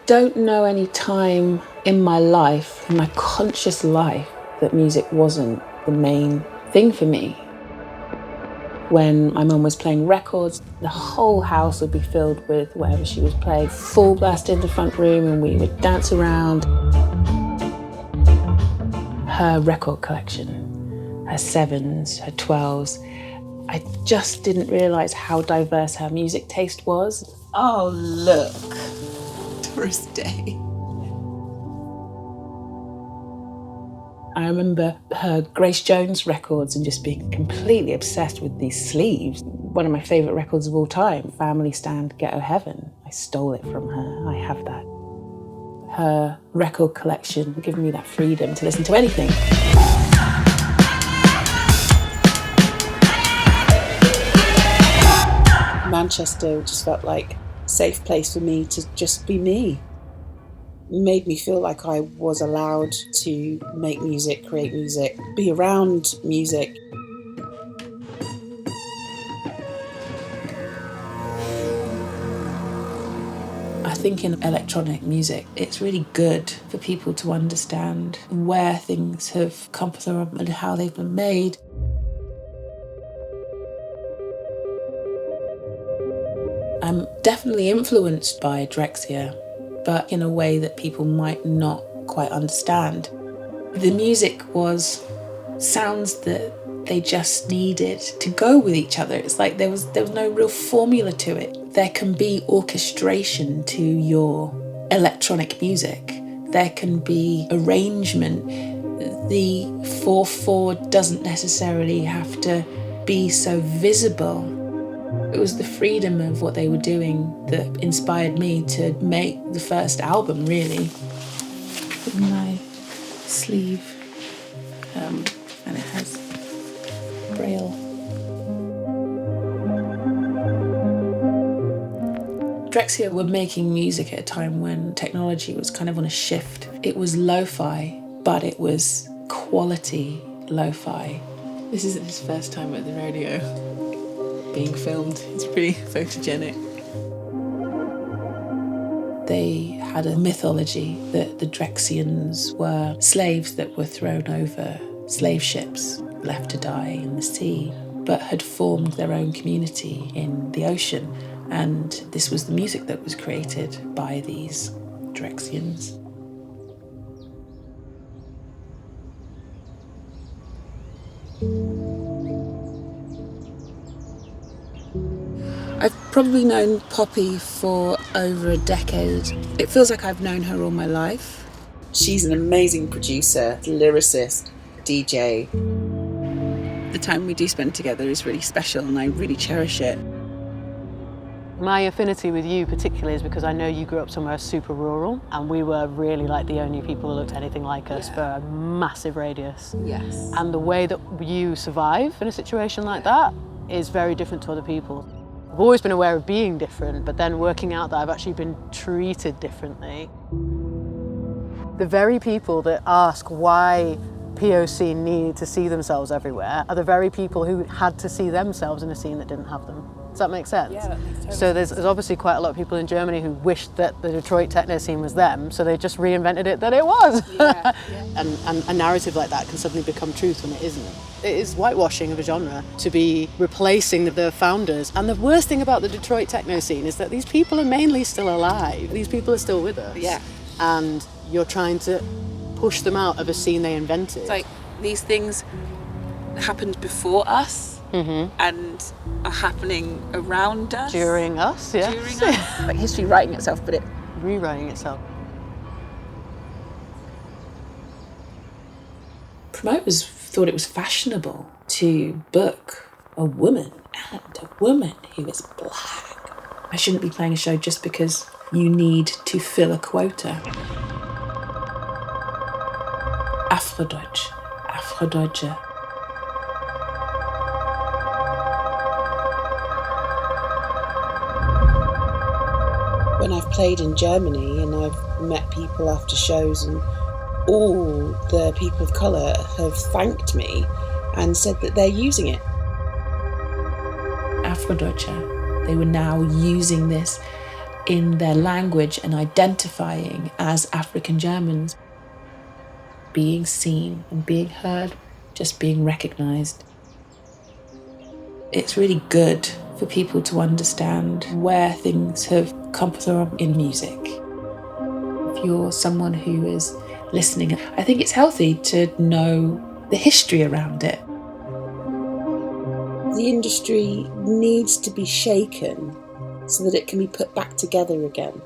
don't know any time in my life, in my conscious life, that music wasn't the main thing for me. When my mum was playing records, the whole house would be filled with whatever she was playing. Full blast in the front room and we would dance around. Her record collection, her 7s, her 12s, I just didn't realise how diverse her music taste was. Oh, look, Doris Day. I remember her Grace Jones records and just being completely obsessed with these sleeves. One of my favourite records of all time, Family Stand, Ghetto Heaven. I stole it from her, I have that. Her record collection giving me that freedom to listen to anything. Manchester just felt like a safe place for me to just be me. It made me feel like I was allowed to make music, create music, be around music. I think in electronic music, it's really good for people to understand where things have come from and how they've been made. I'm definitely influenced by Drexciya, but in a way that people might not quite understand. The music was sounds that they just needed to go with each other. It's like there was no real formula to it. There can be orchestration to your electronic music. There can be arrangement. The 4/4 doesn't necessarily have to be so visible. It was the freedom of what they were doing that inspired me to make the first album, really. With my sleeve, and it has Braille. Drexciya were making music at a time when technology was kind of on a shift. It was lo-fi, but it was quality lo-fi. This isn't his first time at the radio being filmed. It's pretty photogenic. They had a mythology that the Drexciyans were slaves that were thrown over slave ships, left to die in the sea, but had formed their own community in the ocean. And this was the music that was created by these Drexciyans. I've probably known Poppy for over a decade. It feels like I've known her all my life. She's an amazing producer, lyricist, DJ. The time we do spend together is really special and I really cherish it. My affinity with you particularly is because I know you grew up somewhere super rural and we were really like the only people who looked anything like us for a massive radius. Yes. And the way that you survive in a situation like that is very different to other people. I've always been aware of being different, but then working out that I've actually been treated differently. The very people that ask why POC need to see themselves everywhere are the very people who had to see themselves in a scene that didn't have them. Does that make sense? Yeah, that makes sense. So there's obviously quite a lot of people in Germany who wished that the Detroit techno scene was them, so they just reinvented it that it was. Yeah, yeah. And a narrative like that can suddenly become truth when it isn't. It is whitewashing of a genre to be replacing the founders. And the worst thing about the Detroit techno scene is that these people are mainly still alive. These people are still with us. Yeah. And you're trying to push them out of a scene they invented. It's like these things happened before us and are happening around us. During us, yeah. During us. Like history writing itself, but it Rewriting itself. promoters thought it was fashionable to book a woman and a woman who is black. I shouldn't be playing a show just because you need to fill a quota. Afrodeutsche, Afrodeutsche. When I've played in Germany and I've met people after shows and all the people of colour have thanked me and said that they're using it. Afrodeutsche, they were now using this in their language and identifying as African Germans, being seen and being heard, just being recognised. It's really good for people to understand where things have come from in music. If you're someone who is listening, I think it's healthy to know the history around it. The industry needs to be shaken so that it can be put back together again.